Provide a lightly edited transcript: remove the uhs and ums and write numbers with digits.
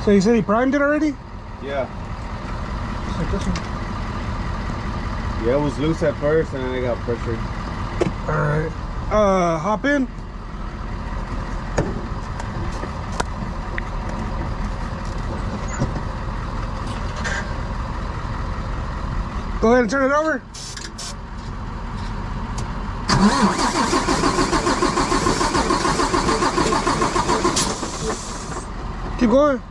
So you said he primed it already? Yeah. Just like this one. Yeah, it was loose at first and then I got pressured. Alright. Hop in. Go ahead and turn it over. Keep going.